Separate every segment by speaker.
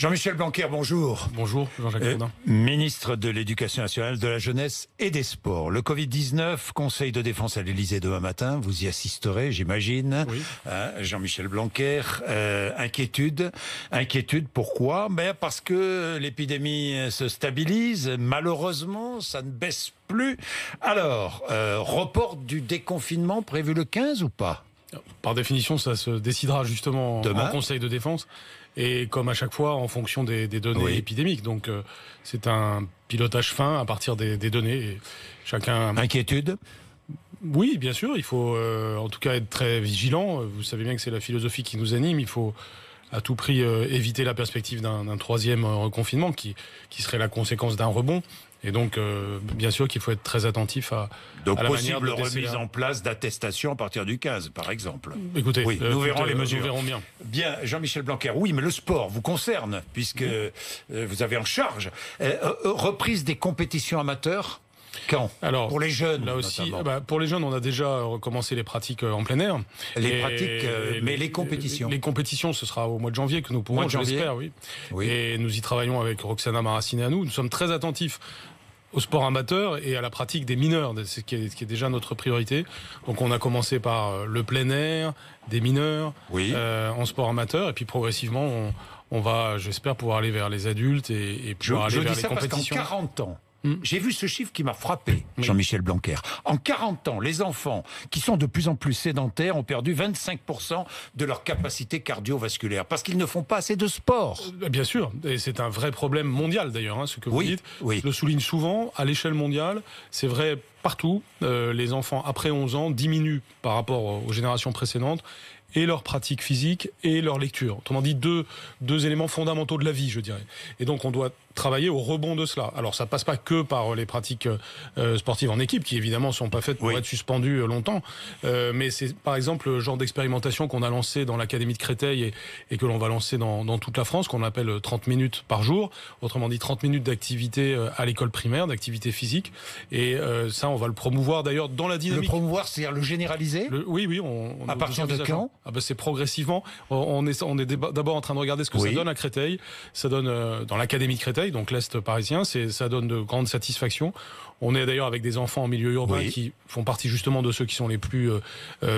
Speaker 1: Jean-Michel Blanquer, bonjour.
Speaker 2: Bonjour, Jean-Jacques Bourdin.
Speaker 1: Ministre de l'Éducation nationale, de la jeunesse et des sports. Le Covid-19, Conseil de défense à l'Élysée demain matin, vous y assisterez, j'imagine.
Speaker 2: Oui.
Speaker 1: Jean-Michel Blanquer, inquiétude. Inquiétude, pourquoi? Parce que l'épidémie se stabilise. Malheureusement, ça ne baisse plus. Alors, report du déconfinement prévu le 15 ou pas?
Speaker 2: Par définition, ça se décidera justement
Speaker 1: demain,
Speaker 2: en Conseil de défense. Et comme à chaque fois, en fonction des données épidémiques. Donc, c'est un pilotage fin à partir des données. Et chacun...
Speaker 1: Inquiétude?
Speaker 2: Oui, bien sûr. Il faut en tout cas être très vigilant. Vous savez bien que c'est la philosophie qui nous anime. Il faut à tout prix éviter la perspective d'un troisième reconfinement qui serait la conséquence d'un rebond. Et donc, bien sûr qu'il faut être très attentif à la
Speaker 1: possible
Speaker 2: manière de
Speaker 1: remise en place d'attestation à partir du 15, par exemple.
Speaker 2: Écoutez,
Speaker 1: oui, nous verrons les mesures.
Speaker 2: Nous verrons bien.
Speaker 1: Bien, Jean-Michel Blanquer, oui, mais le sport vous concerne, puisque vous avez en charge. Reprise des compétitions amateurs, quand?
Speaker 2: Alors,
Speaker 1: pour les jeunes,
Speaker 2: là aussi, pour les jeunes, on a déjà recommencé les pratiques en plein air.
Speaker 1: Mais les compétitions.
Speaker 2: Les compétitions, ce sera au mois de janvier que nous pourrons, je l'espère, oui. Et nous y travaillons avec Roxana Maracineanu. Nous sommes très attentifs au sport amateur et à la pratique des mineurs, ce qui est déjà notre priorité. Donc on a commencé par le plein air, des mineurs, en sport amateur, et puis progressivement, on va, j'espère, pouvoir aller vers les adultes et pouvoir aller vers les compétitions.
Speaker 1: Parce qu'en 40 ans, j'ai vu ce chiffre qui m'a frappé, Jean-Michel Blanquer. En 40 ans, les enfants qui sont de plus en plus sédentaires ont perdu 25% de leur capacité cardiovasculaire parce qu'ils ne font pas assez de sport.
Speaker 2: Bien sûr, et c'est un vrai problème mondial d'ailleurs, ce que vous dites. Je le souligne souvent, à l'échelle mondiale, c'est vrai partout. Les enfants après 11 ans diminuent par rapport aux générations précédentes, et leur pratique physique et leur lecture. Autrement dit, deux éléments fondamentaux de la vie, je dirais. Et donc, on doit travailler au rebond de cela. Alors, ça passe pas que par les pratiques sportives en équipe, qui évidemment sont pas faites pour être suspendues longtemps. Mais c'est, par exemple, le genre d'expérimentation qu'on a lancé dans l'Académie de Créteil et que l'on va lancer dans toute la France, qu'on appelle 30 minutes par jour. Autrement dit, 30 minutes d'activité à l'école primaire, d'activité physique. Et ça, on va le promouvoir d'ailleurs dans la dynamique.
Speaker 1: Le promouvoir, c'est-à-dire le généraliser?
Speaker 2: Oui.
Speaker 1: À partir de quand?
Speaker 2: C'est progressivement. On est d'abord en train de regarder ce que ça donne à Créteil. Ça donne dans l'Académie de Créteil, donc l'Est parisien, ça donne de grandes satisfactions. On est d'ailleurs avec des enfants en milieu urbain qui font partie justement de ceux qui sont les plus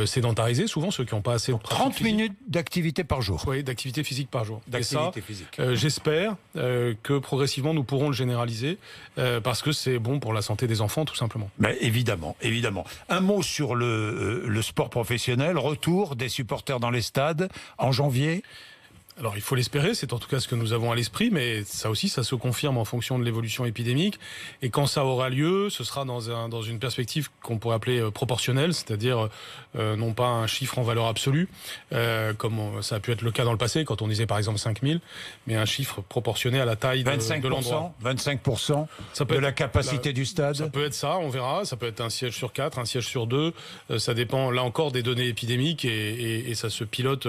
Speaker 2: sédentarisés, souvent ceux qui n'ont pas assez de pratique
Speaker 1: 30 minutes d'activité par jour.
Speaker 2: Oui, d'activité physique par jour.
Speaker 1: D'activité physique.
Speaker 2: J'espère que progressivement nous pourrons le généraliser parce que c'est bon pour la santé des enfants tout simplement.
Speaker 1: Mais évidemment. Un mot sur le sport professionnel, retour des supporters dans les stades en janvier.
Speaker 2: Alors il faut l'espérer, c'est en tout cas ce que nous avons à l'esprit, mais ça aussi, ça se confirme en fonction de l'évolution épidémique. Et quand ça aura lieu, ce sera dans une perspective qu'on pourrait appeler proportionnelle, c'est-à-dire non pas un chiffre en valeur absolue, comme ça a pu être le cas dans le passé, quand on disait par exemple 5000, mais un chiffre proportionné à la taille de l'endroit.
Speaker 1: 25% de la capacité du stade.
Speaker 2: Ça peut être ça, on verra. Ça peut être un siège sur 4, un siège sur 2. Ça dépend là encore des données épidémiques et ça se pilote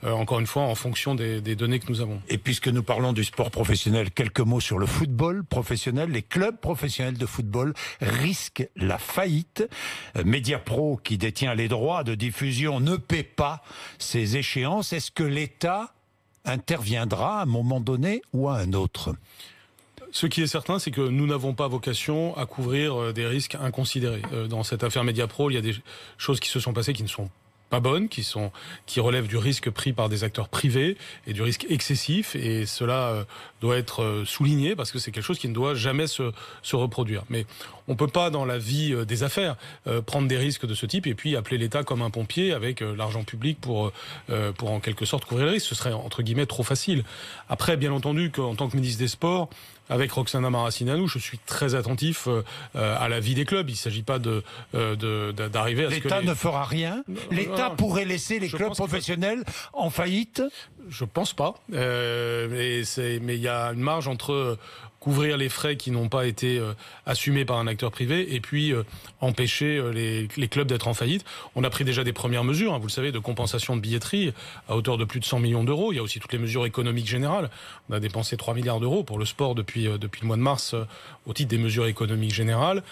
Speaker 2: encore une fois en fonction des données que nous avons.
Speaker 1: Et puisque nous parlons du sport professionnel, quelques mots sur le football professionnel. Les clubs professionnels de football risquent la faillite. Mediapro, qui détient les droits de diffusion, ne paie pas ces échéances. Est-ce que l'État interviendra à un moment donné ou à un autre ?
Speaker 2: Ce qui est certain, c'est que nous n'avons pas vocation à couvrir des risques inconsidérés. Dans cette affaire Mediapro, il y a des choses qui se sont passées qui ne sont pas bonnes, qui relèvent du risque pris par des acteurs privés et du risque excessif, et cela doit être souligné parce que c'est quelque chose qui ne doit jamais se reproduire. Mais on peut pas, dans la vie des affaires, prendre des risques de ce type et puis appeler l'État comme un pompier avec l'argent public pour en quelque sorte couvrir le risque. Ce serait entre guillemets trop facile. Après, bien entendu, qu'en tant que ministre des Sports, avec Roxana Maracineanu, je suis très attentif à la vie des clubs. Il ne s'agit pas d'arriver à ce que
Speaker 1: l'État ne fera rien. L'État pourrait laisser les clubs professionnels en faillite.
Speaker 2: Je pense pas. Mais il y a une marge entre couvrir les frais qui n'ont pas été assumés par un acteur privé et puis empêcher les clubs d'être en faillite. On a pris déjà des premières mesures, vous le savez, de compensation de billetterie à hauteur de plus de 100 millions d'euros. Il y a aussi toutes les mesures économiques générales. On a dépensé 3 milliards d'euros pour le sport depuis le mois de mars au titre des mesures économiques générales.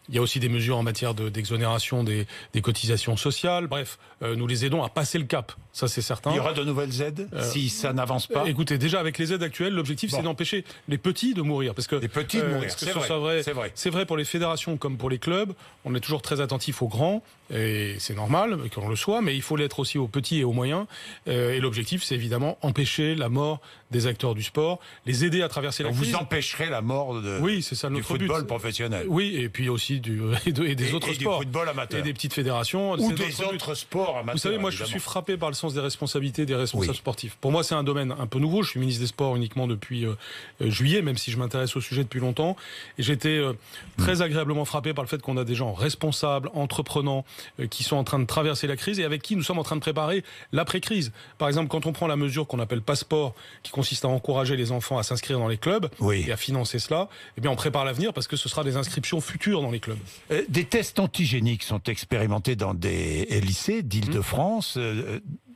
Speaker 2: Il y a aussi des mesures en matière d'exonération des cotisations sociales. Bref, nous les aidons à passer le cap Ça, c'est certain.
Speaker 1: Il y aura de nouvelles aides si ça n'avance pas.
Speaker 2: Écoutez, déjà avec les aides actuelles, l'objectif c'est d'empêcher les petits de mourir, parce que
Speaker 1: les petits de mourir, c'est vrai.
Speaker 2: C'est vrai pour les fédérations comme pour les clubs. On est toujours très attentif aux grands, et c'est normal qu'on le soit, mais il faut l'être aussi aux petits et aux moyens. Et l'objectif, c'est évidemment empêcher la mort des acteurs du sport, les aider à traverser la crise.
Speaker 1: Vous empêcherez la mort
Speaker 2: c'est ça,
Speaker 1: du football professionnel.
Speaker 2: Oui, et puis aussi des autres sports.
Speaker 1: Du football amateur.
Speaker 2: Et des petites fédérations.
Speaker 1: Ou des autres sports amateurs.
Speaker 2: Vous savez, moi, je suis frappé par le sens des responsabilités des responsables sportifs. Pour moi, c'est un domaine un peu nouveau. Je suis ministre des Sports uniquement depuis juillet, même si je m'intéresse au sujet depuis longtemps. Et j'étais très agréablement frappé par le fait qu'on a des gens responsables, entreprenants, qui sont en train de traverser la crise et avec qui nous sommes en train de préparer l'après-crise. Par exemple, quand on prend la mesure qu'on appelle passeport, qui consiste à encourager les enfants à s'inscrire dans les clubs et à financer cela, eh bien, on prépare l'avenir parce que ce sera des inscriptions futures dans les clubs.
Speaker 1: Des tests antigéniques sont expérimentés dans des lycées d'Île-de-France.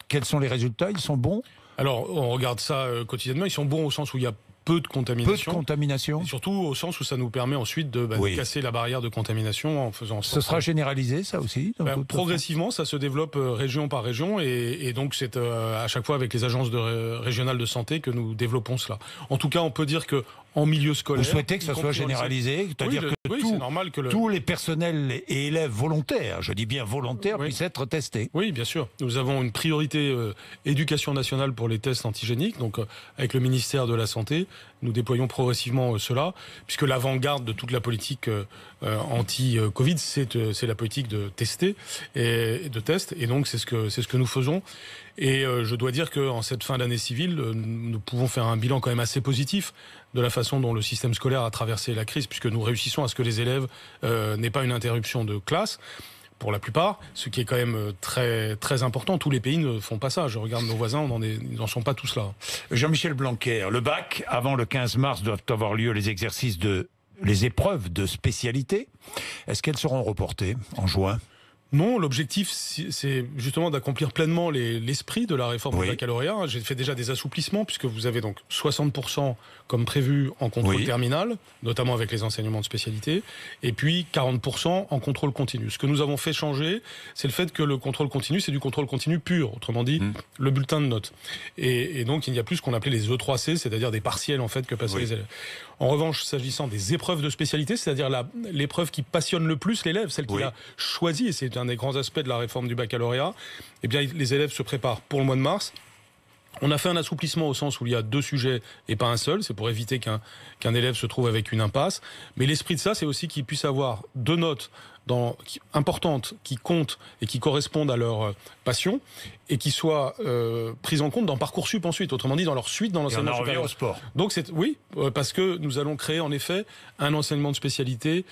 Speaker 1: Quels sont les résultats? Ils sont bons?
Speaker 2: Alors, on regarde ça quotidiennement. Ils sont bons au sens où il y a peu de contamination.
Speaker 1: Peu de contamination.
Speaker 2: Et surtout au sens où ça nous permet ensuite de casser la barrière de contamination en faisant...
Speaker 1: Ce sera généralisé, ça aussi
Speaker 2: progressivement, ça se développe région par région et donc c'est à chaque fois avec les agences régionales de santé que nous développons cela. En tout cas, on peut dire que en milieu scolaire...
Speaker 1: Vous souhaitez que ça soit généralisé? C'est-à-dire que
Speaker 2: c'est normal que
Speaker 1: tous les personnels et élèves volontaires, je dis bien volontaires, puissent être testés.
Speaker 2: Oui, bien sûr. Nous avons une priorité éducation nationale pour les tests antigéniques, donc avec le ministère de la Santé, nous déployons progressivement cela, puisque l'avant-garde de toute la politique anti-Covid, c'est la politique de tester et de test, et donc c'est ce que nous faisons. Et je dois dire qu'en cette fin d'année civile, nous pouvons faire un bilan quand même assez positif de la façon dont le système scolaire a traversé la crise, puisque nous réussissons à ce que les élèves n'aient pas une interruption de classe, pour la plupart, ce qui est quand même très, très important. Tous les pays ne font pas ça. Je regarde nos voisins, ils n'en sont pas tous là.
Speaker 1: Jean-Michel Blanquer, le bac, avant le 15 mars, doivent avoir lieu les épreuves de spécialité. Est-ce qu'elles seront reportées en juin ?
Speaker 2: Non, l'objectif, c'est justement d'accomplir pleinement l'esprit de la réforme du baccalauréat. J'ai fait déjà des assouplissements, puisque vous avez donc 60% comme prévu en contrôle terminal, notamment avec les enseignements de spécialité, et puis 40% en contrôle continu. Ce que nous avons fait changer, c'est le fait que le contrôle continu, c'est du contrôle continu pur, autrement dit, le bulletin de notes. Et donc, il n'y a plus ce qu'on appelait les E3C, c'est-à-dire des partiels, en fait, que passaient les élèves. En revanche, s'agissant des épreuves de spécialité, c'est-à-dire l'épreuve qui passionne le plus l'élève, celle qu'il a choisie, et c'est un des grands aspects de la réforme du baccalauréat, eh bien, les élèves se préparent pour le mois de mars. On a fait un assouplissement au sens où il y a 2 sujets et pas un seul. C'est pour éviter qu'un élève se trouve avec une impasse. Mais l'esprit de ça, c'est aussi qu'il puisse avoir 2 notes importantes qui comptent et qui correspondent à leur passion et qui soient prises en compte dans Parcoursup ensuite, autrement dit dans leur suite dans l'enseignement supérieur.
Speaker 1: Au sport.
Speaker 2: Donc parce que nous allons créer en effet un enseignement de spécialité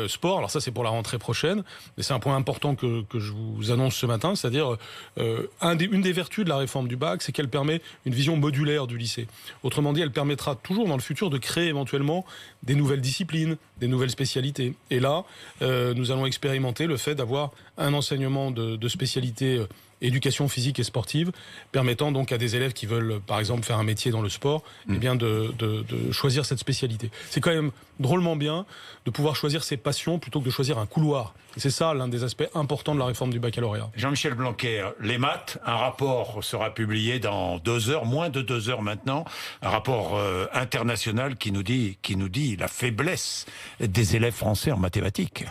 Speaker 2: sport. Alors ça c'est pour la rentrée prochaine, mais c'est un point important que je vous annonce ce matin, c'est-à-dire une des vertus de la réforme du bac, c'est qu'elle permet une vision modulaire du lycée. Autrement dit, elle permettra toujours dans le futur de créer éventuellement des nouvelles disciplines, des nouvelles spécialités. Et là, nous allons expérimenter le fait d'avoir un enseignement de spécialité éducation physique et sportive, permettant donc à des élèves qui veulent, par exemple, faire un métier dans le sport, eh bien de choisir cette spécialité. C'est quand même drôlement bien de pouvoir choisir ses passions plutôt que de choisir un couloir. Et c'est ça l'un des aspects importants de la réforme du baccalauréat.
Speaker 1: Jean-Michel Blanquer, les maths, un rapport sera publié dans 2 heures, moins de 2 heures maintenant, un rapport international qui nous dit la faiblesse des élèves français en mathématiques.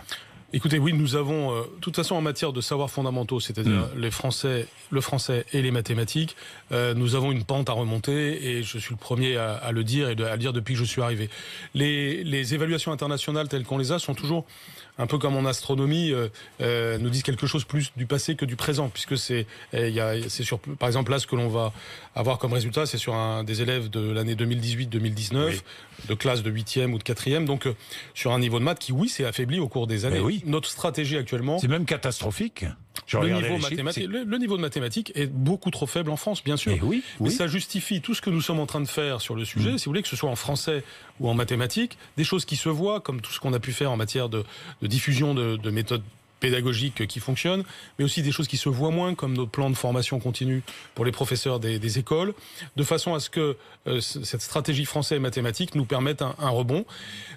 Speaker 2: Écoutez, oui, nous avons, de toute façon, en matière de savoirs fondamentaux, c'est-à-dire le français et les mathématiques, nous avons une pente à remonter et je suis le premier à le dire et à le dire depuis que je suis arrivé. Les évaluations internationales telles qu'on les a sont toujours un peu comme en astronomie, nous disent quelque chose plus du passé que du présent, puisque c'est sur, par exemple, là, ce que l'on va avoir comme résultat, c'est sur des élèves de l'année 2018-2019, de classe de 8e ou de 4e, donc sur un niveau de maths qui, s'est affaibli au cours des années. Notre stratégie actuellement...
Speaker 1: C'est même catastrophique.
Speaker 2: Le niveau de mathématiques est beaucoup trop faible en France, bien sûr. Mais ça justifie tout ce que nous sommes en train de faire sur le sujet, si vous voulez, que ce soit en français ou en mathématiques, des choses qui se voient, comme tout ce qu'on a pu faire en matière de diffusion de méthodes pédagogiques qui fonctionnent, mais aussi des choses qui se voient moins, comme notre plan de formation continue pour les professeurs des écoles, de façon à ce que cette stratégie français et mathématiques nous permette un rebond.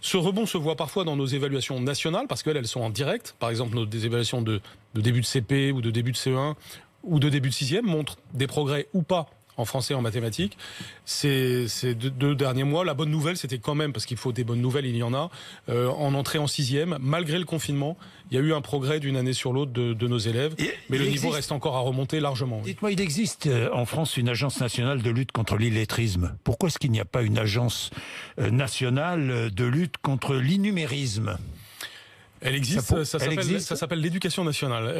Speaker 2: Ce rebond se voit parfois dans nos évaluations nationales, parce qu'elles sont en direct. Par exemple, des évaluations de début de CP ou de début de CE1, ou de début de 6e montrent des progrès ou pas en français et en mathématiques. Ces 2 derniers mois, la bonne nouvelle, c'était quand même, parce qu'il faut des bonnes nouvelles, il y en a, en entrée en 6e, malgré le confinement, il y a eu un progrès d'une année sur l'autre de nos élèves, mais le niveau reste encore à remonter largement.
Speaker 1: Dites-moi, il existe en France une agence nationale de lutte contre l'illettrisme. Pourquoi est-ce qu'il n'y a pas une agence nationale de lutte contre l'innumérisme ?
Speaker 2: Elle existe, ça s'appelle l'éducation nationale.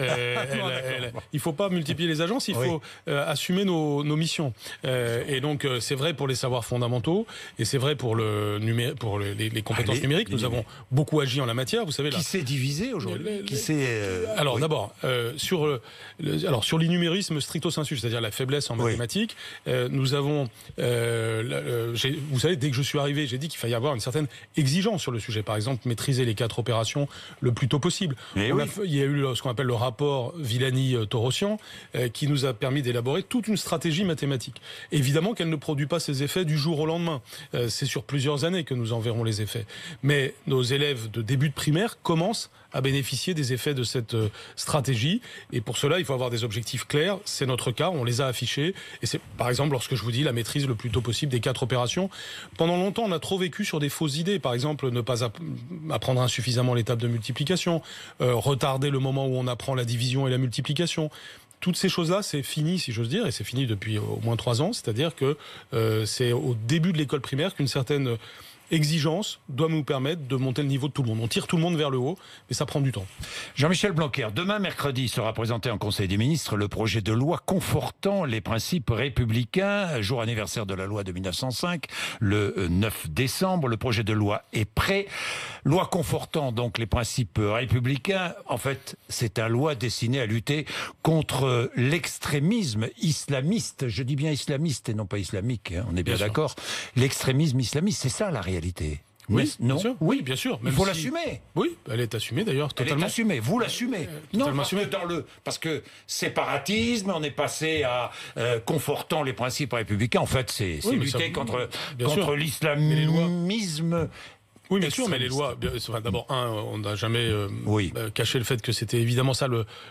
Speaker 2: Il ne faut pas multiplier les agences, il faut assumer nos missions. Et donc c'est vrai pour les savoirs fondamentaux, et c'est vrai pour les compétences numériques. Nous avons beaucoup agi en la matière. Vous savez,
Speaker 1: qui s'est divisé aujourd'hui
Speaker 2: Alors d'abord, sur l'innumérisme stricto sensu, c'est-à-dire la faiblesse en mathématiques, nous avons... vous savez, dès que je suis arrivé, j'ai dit qu'il fallait y avoir une certaine exigence sur le sujet. Par exemple, maîtriser les 4 opérations le plus tôt possible. Il y a eu ce qu'on appelle le rapport Villani-Torossian qui nous a permis d'élaborer toute une stratégie mathématique. Évidemment qu'elle ne produit pas ses effets du jour au lendemain. C'est sur plusieurs années que nous en verrons les effets. Mais nos élèves de début de primaire commencent à bénéficier des effets de cette stratégie. Et pour cela, il faut avoir des objectifs clairs. C'est notre cas, on les a affichés. Et c'est, par exemple, lorsque je vous dis la maîtrise le plus tôt possible des 4 opérations. Pendant longtemps, on a trop vécu sur des fausses idées. Par exemple, ne pas apprendre insuffisamment les tables de multiplication, retarder le moment où on apprend la division et la multiplication. Toutes ces choses-là, c'est fini, si j'ose dire, et c'est fini depuis au moins 3 ans. C'est-à-dire que c'est au début de l'école primaire qu'une certaine exigence doit nous permettre de monter le niveau de tout le monde. On tire tout le monde vers le haut, mais ça prend du temps.
Speaker 1: Jean-Michel Blanquer, demain mercredi sera présenté en Conseil des ministres le projet de loi confortant les principes républicains, jour anniversaire de la loi de 1905, le 9 décembre. Le projet de loi est prêt. Loi confortant donc les principes républicains. En fait, c'est une loi destinée à lutter contre l'extrémisme islamiste. Je dis bien islamiste et non pas islamique, hein, on est bien d'accord. L'extrémisme islamiste, c'est ça la réalité.
Speaker 2: Oui,
Speaker 1: non,
Speaker 2: bien sûr. Oui, bien sûr.
Speaker 1: Il faut l'assumer.
Speaker 2: Oui, elle est assumée d'ailleurs, totalement.
Speaker 1: Elle est assumée, vous l'assumez.
Speaker 2: Non,
Speaker 1: parce que séparatisme, on est passé à confortant les principes républicains. En fait, c'est lutter contre l'islamisme.
Speaker 2: Oui, bien sûr, mais les lois... D'abord, on n'a jamais caché le fait que c'était évidemment ça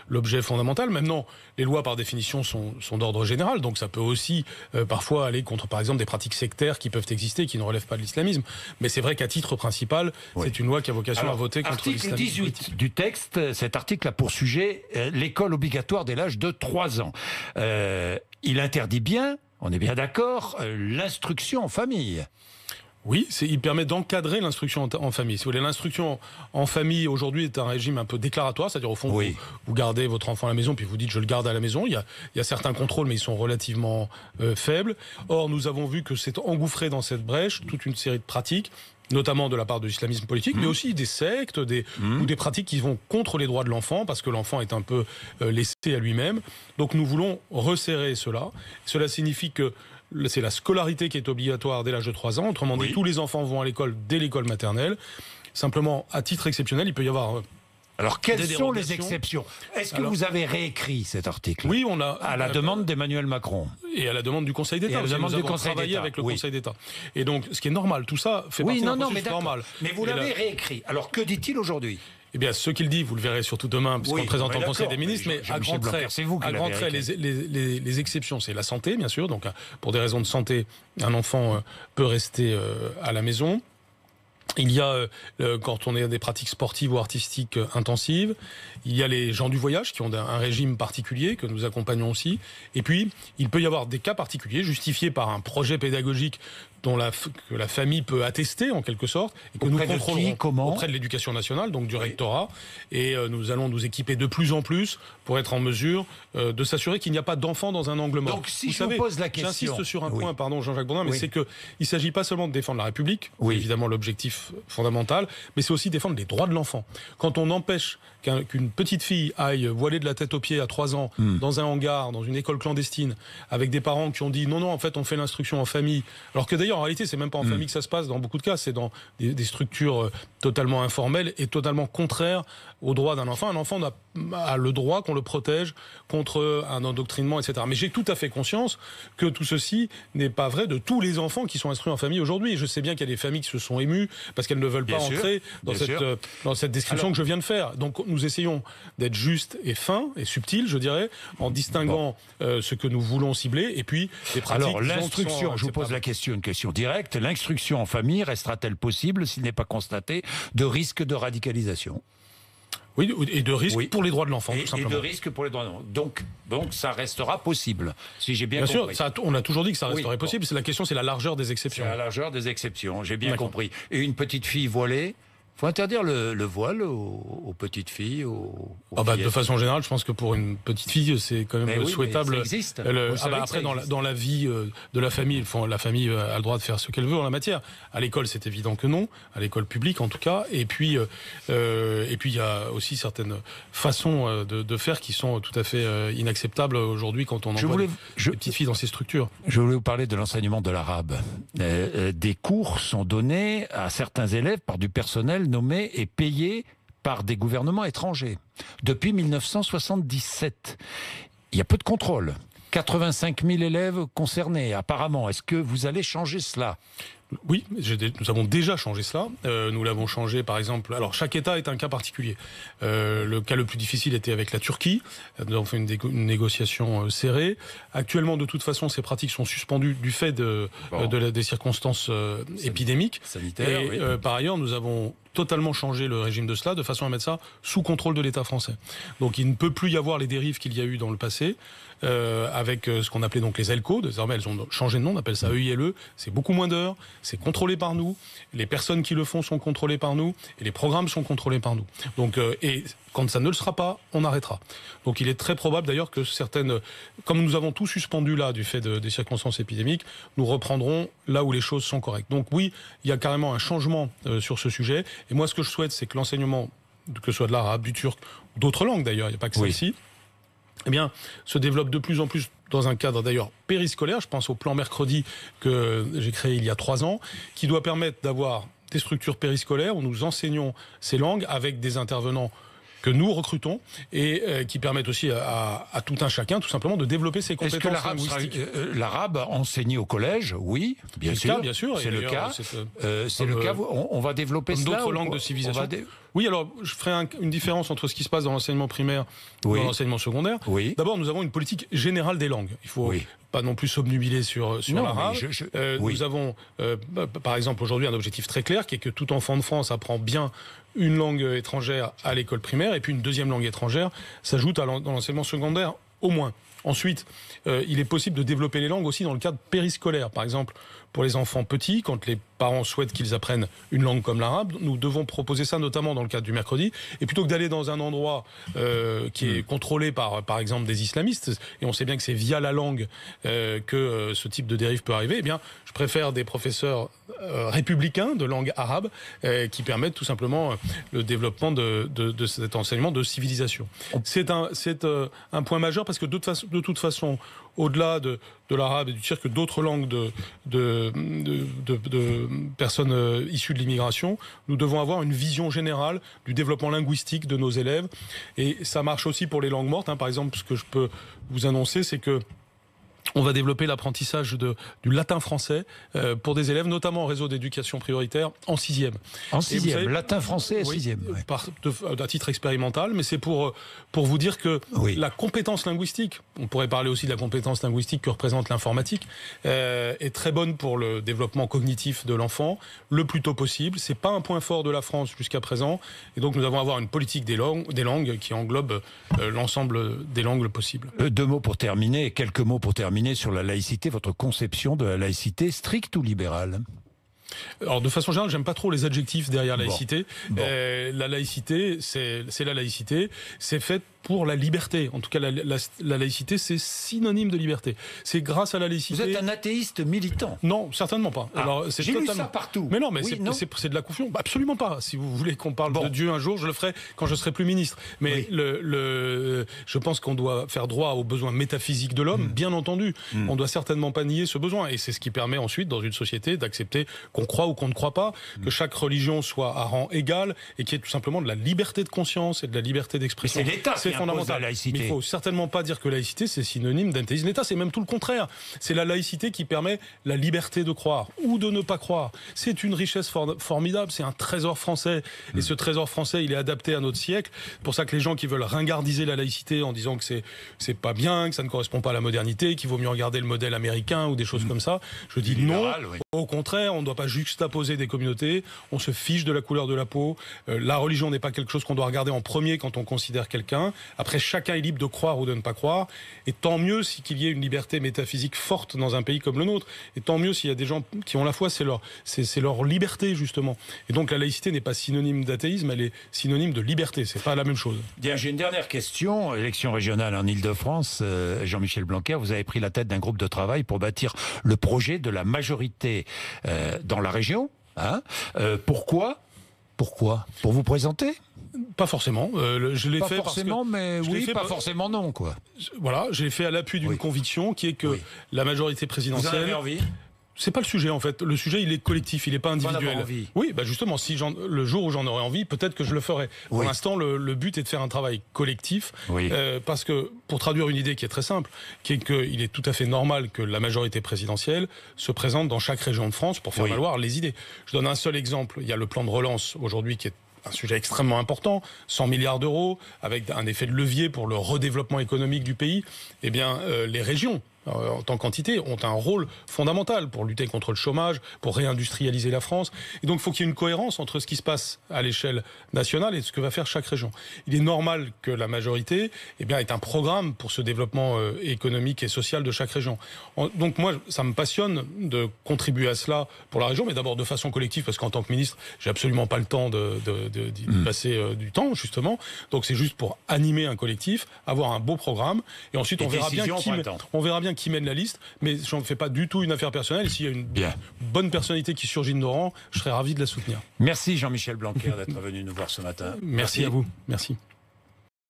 Speaker 2: l'objet fondamental. Maintenant, les lois, par définition, sont d'ordre général. Donc ça peut aussi, parfois, aller contre, par exemple, des pratiques sectaires qui peuvent exister, qui ne relèvent pas de l'islamisme. Mais c'est vrai qu'à titre principal, c'est une loi qui a vocation à voter contre l'islamisme.
Speaker 1: Article 18 du texte, cet article a pour sujet l'école obligatoire dès l'âge de 3 ans. Il interdit bien, on est bien d'accord, l'instruction en famille.
Speaker 2: Oui, il permet d'encadrer l'instruction en famille. Si vous voulez, l'instruction en famille aujourd'hui est un régime un peu déclaratoire, c'est-à-dire au fond vous gardez votre enfant à la maison puis vous dites je le garde à la maison. Il y a certains contrôles mais ils sont relativement faibles. Or nous avons vu que c'est engouffré dans cette brèche toute une série de pratiques, notamment de la part de l'islamisme politique, mais aussi des sectes, ou des pratiques qui vont contre les droits de l'enfant, parce que l'enfant est un peu laissé à lui-même. Donc nous voulons resserrer cela. Cela signifie que c'est la scolarité qui est obligatoire dès l'âge de 3 ans. Autrement dit, tous les enfants vont à l'école dès l'école maternelle. Simplement, à titre exceptionnel, il peut y avoir...
Speaker 1: Alors, quelles sont les exceptions ? Est-ce que vous avez réécrit cet article ?
Speaker 2: Oui, on a...
Speaker 1: À la demande d'Emmanuel Macron.
Speaker 2: Et à la demande du Conseil d'État.
Speaker 1: Nous avons
Speaker 2: travaillé avec le Conseil d'État. Et donc, ce qui est normal, tout ça fait partie d'un processus normal.
Speaker 1: Mais vous l'avez réécrit. Alors, que dit-il aujourd'hui ?
Speaker 2: Eh bien, ce qu'il dit, vous le verrez surtout demain, puisqu'on le présente en Conseil des ministres, mais à grands traits, les exceptions, c'est la santé, bien sûr. Donc, pour des raisons de santé, un enfant peut rester à la maison. Il y a, quand on est à des pratiques sportives ou artistiques intensives, il y a les gens du voyage qui ont un régime particulier que nous accompagnons aussi. Et puis, il peut y avoir des cas particuliers justifiés par un projet pédagogique que la famille peut attester en quelque sorte et que nous contrôlerons auprès de l'éducation nationale, donc du rectorat, et nous allons nous équiper de plus en plus pour être en mesure de s'assurer qu'il n'y a pas d'enfants dans un angle mort.
Speaker 1: Donc si je vous pose la question...
Speaker 2: J'insiste sur un point, pardon Jean-Jacques Bourdin, mais c'est qu'il ne s'agit pas seulement de défendre la République, c'est évidemment l'objectif fondamental, mais c'est aussi défendre les droits de l'enfant. Quand on empêche qu'une petite fille aille voilée de la tête aux pieds à 3 ans dans un hangar, dans une école clandestine, avec des parents qui ont dit non, en fait on fait l'instruction en famille, alors que d'ailleurs en réalité c'est même pas en famille que ça se passe dans beaucoup de cas, c'est dans des structures totalement informelles et totalement contraires aux droits d'un enfant. Un enfant n'a a le droit qu'on le protège contre un endoctrinement, etc. Mais j'ai tout à fait conscience que tout ceci n'est pas vrai de tous les enfants qui sont instruits en famille aujourd'hui. Je sais bien qu'il y a des familles qui se sont émues parce qu'elles ne veulent pas entrer dans cette description que je viens de faire. Donc nous essayons d'être justes et fins et subtils, je dirais, en distinguant ce que nous voulons cibler et puis les pratiques.
Speaker 1: Alors l'instruction, je vous pose la question, une question directe, l'instruction en famille restera-t-elle possible s'il n'est pas constaté de risque de radicalisation ?
Speaker 2: Oui, et de risque pour les droits de l'enfant, tout simplement.
Speaker 1: Et de risque pour les droits de l'enfant. Donc ça restera possible, si j'ai bien compris.
Speaker 2: Bien sûr, on a toujours dit que ça resterait possible. La question, c'est la largeur des exceptions.
Speaker 1: C'est la largeur des exceptions, j'ai bien compris. Et une petite fille voilée, il faut interdire le voile aux petites filles,
Speaker 2: de façon générale, je pense que pour une petite fille, c'est quand même souhaitable.
Speaker 1: Ça existe.
Speaker 2: Après, dans la vie de la famille, la famille a le droit de faire ce qu'elle veut en la matière. À l'école, c'est évident que non. À l'école publique, en tout cas. Et puis, il y a aussi certaines façons de faire qui sont tout à fait inacceptables aujourd'hui quand on envoie les petites filles dans ces structures.
Speaker 1: Je voulais vous parler de l'enseignement de l'arabe. Des cours sont donnés à certains élèves par du personnel nommés et payés par des gouvernements étrangers. Depuis 1977, il y a peu de contrôle. 85 000 élèves concernés, apparemment. Est-ce que vous allez changer cela ?
Speaker 2: Oui, nous avons déjà changé cela. Nous l'avons changé, par exemple. Alors, chaque État est un cas particulier. Le cas le plus difficile était avec la Turquie. Nous avons fait une négociation serrée. Actuellement, de toute façon, ces pratiques sont suspendues du fait des circonstances épidémiques.
Speaker 1: Sanitaires,
Speaker 2: et par ailleurs, nous avons totalement changé le régime de cela, de façon à mettre ça sous contrôle de l'État français. Donc, il ne peut plus y avoir les dérives qu'il y a eu dans le passé. Avec ce qu'on appelait donc les ELCO. Désormais, elles ont changé de nom, on appelle ça EILE. C'est beaucoup moins d'heures, c'est contrôlé par nous. Les personnes qui le font sont contrôlées par nous et les programmes sont contrôlés par nous. Donc, et quand ça ne le sera pas, on arrêtera. Donc, il est très probable d'ailleurs que certaines, comme nous avons tout suspendu là du fait des circonstances épidémiques, nous reprendrons là où les choses sont correctes. Donc oui, il y a carrément un changement sur ce sujet. Et moi, ce que je souhaite, c'est que l'enseignement, que ce soit de l'arabe, du turc, d'autres langues d'ailleurs, il n'y a pas que celle-ci, se développe de plus en plus dans un cadre d'ailleurs périscolaire. Je pense au plan Mercredi que j'ai créé il y a 3 ans, qui doit permettre d'avoir des structures périscolaires où nous enseignons ces langues avec des intervenants que nous recrutons et qui permettent aussi à tout un chacun, tout simplement, de développer ses compétences linguistiques.
Speaker 1: L'arabe enseigné au collège, oui, bien sûr. C'est le cas. C'est le cas. On va développer cela.
Speaker 2: D'autres langues de civilisation. Oui, alors je ferai une différence entre ce qui se passe dans l'enseignement primaire et dans l'enseignement secondaire.
Speaker 1: Oui.
Speaker 2: D'abord, nous avons une politique générale des langues. Il faut pas non plus s'obnubiler sur l'arabe. Nous avons, par exemple, aujourd'hui un objectif très clair qui est que tout enfant de France apprend bien une langue étrangère à l'école primaire et puis une deuxième langue étrangère s'ajoute dans l'enseignement secondaire au moins. Ensuite, il est possible de développer les langues aussi dans le cadre périscolaire. Par exemple, pour les enfants petits, quand les parents souhaitent qu'ils apprennent une langue comme l'arabe, nous devons proposer ça notamment dans le cadre du mercredi. Et plutôt que d'aller dans un endroit qui est contrôlé par exemple des islamistes, et on sait bien que c'est via la langue que ce type de dérive peut arriver, eh bien, je préfère des professeurs républicains de langue arabe qui permettent tout simplement le développement de cet enseignement de civilisation. C'est un point majeur parce que de toute façon, au-delà de l'arabe et du turc, d'autres langues de personnes issues de l'immigration, nous devons avoir une vision générale du développement linguistique de nos élèves. Et ça marche aussi pour les langues mortes. Par exemple, ce que je peux vous annoncer, c'est que on va développer l'apprentissage du latin français pour des élèves, notamment en réseau d'éducation prioritaire, en 6e.
Speaker 1: En 6e, latin français à 6e.
Speaker 2: À titre expérimental, mais c'est pour vous dire que la compétence linguistique, on pourrait parler aussi de la compétence linguistique que représente l'informatique, est très bonne pour le développement cognitif de l'enfant, le plus tôt possible. C'est pas un point fort de la France jusqu'à présent, et donc nous allons avoir une politique des langues qui englobe l'ensemble des langues possibles.
Speaker 1: Quelques mots pour terminer sur la laïcité, votre conception de la laïcité stricte ou libérale ?
Speaker 2: Alors, de façon générale, j'aime pas trop les adjectifs derrière laïcité. La laïcité, c'est la laïcité. C'est fait pour la liberté. En tout cas, la laïcité, c'est synonyme de liberté. C'est grâce à la laïcité...
Speaker 1: Vous êtes un athéiste militant?
Speaker 2: Non, certainement pas.
Speaker 1: Alors, j'ai lu ça partout.
Speaker 2: Mais non, mais c'est de la confusion. Absolument pas. Si vous voulez qu'on parle de Dieu un jour, je le ferai quand je serai plus ministre. Mais je pense qu'on doit faire droit aux besoins métaphysiques de l'homme, bien entendu. On doit certainement pas nier ce besoin. Et c'est ce qui permet ensuite, dans une société, d'accepter qu'on croit ou qu'on ne croit pas, que chaque religion soit à rang égal et qu'il y ait tout simplement de la liberté de conscience et de la liberté d'expression.
Speaker 1: C'est l'État qui impose la laïcité.
Speaker 2: Mais il faut certainement pas dire que laïcité, c'est synonyme d'athéisme. L'État, c'est même tout le contraire. C'est la laïcité qui permet la liberté de croire ou de ne pas croire. C'est une richesse formidable, c'est un trésor français. Et ce trésor français, il est adapté à notre siècle. C'est pour ça que les gens qui veulent ringardiser la laïcité en disant que c'est pas bien, que ça ne correspond pas à la modernité, qu'il vaut mieux regarder le modèle américain ou des choses comme ça, je dis libéral, non. Oui. Au contraire, on ne doit pas juxtaposer des communautés, on se fiche de la couleur de la peau. La religion n'est pas quelque chose qu'on doit regarder en premier quand on considère quelqu'un. Après, chacun est libre de croire ou de ne pas croire. Et tant mieux qu'il y ait une liberté métaphysique forte dans un pays comme le nôtre. Et tant mieux s'il y a des gens qui ont la foi, c'est leur liberté, justement. Et donc la laïcité n'est pas synonyme d'athéisme, elle est synonyme de liberté. C'est pas la même chose.
Speaker 1: Bien, j'ai une dernière question. Élection régionale en Île-de-France. Jean-Michel Blanquer, vous avez pris la tête d'un groupe de travail pour bâtir le projet de la majorité dans la région. Hein. Pourquoi ? Pour vous présenter ?
Speaker 2: Pas forcément. Je l'ai fait
Speaker 1: forcément, mais oui, pas forcément non, quoi.
Speaker 2: Voilà, je l'ai fait à l'appui d'une conviction qui est que la majorité présidentielle...
Speaker 1: Vous en avez envie ?
Speaker 2: C'est pas le sujet, en fait. Le sujet, il est collectif, il n'est pas individuel.
Speaker 1: Envie.
Speaker 2: Oui, bah justement, le jour où j'en aurais envie, peut-être que je le ferai. Pour l'instant, le but est de faire un travail collectif, parce que, pour traduire une idée qui est très simple, qui est qu'il est tout à fait normal que la majorité présidentielle se présente dans chaque région de France pour faire valoir les idées. Je donne un seul exemple. Il y a le plan de relance aujourd'hui qui est un sujet extrêmement important, 100 milliards d'euros, avec un effet de levier pour le redéveloppement économique du pays. Eh bien, les régions, en tant qu'entité, ont un rôle fondamental pour lutter contre le chômage, pour réindustrialiser la France. Et donc, il faut qu'il y ait une cohérence entre ce qui se passe à l'échelle nationale et ce que va faire chaque région. Il est normal que la majorité ait un programme pour ce développement économique et social de chaque région. Donc, moi, ça me passionne de contribuer à cela pour la région, mais d'abord de façon collective, parce qu'en tant que ministre, j'ai absolument pas le temps d'y passer du temps, justement. Donc, c'est juste pour animer un collectif, avoir un beau programme, et ensuite, on verra bien qui mène la liste, mais je n'en fais pas du tout une affaire personnelle. S'il y a une bonne personnalité qui surgit de nos rangs, je serais ravi de la soutenir.
Speaker 1: Merci Jean-Michel Blanquer d'être venu nous voir ce matin.
Speaker 2: Merci à vous. Merci.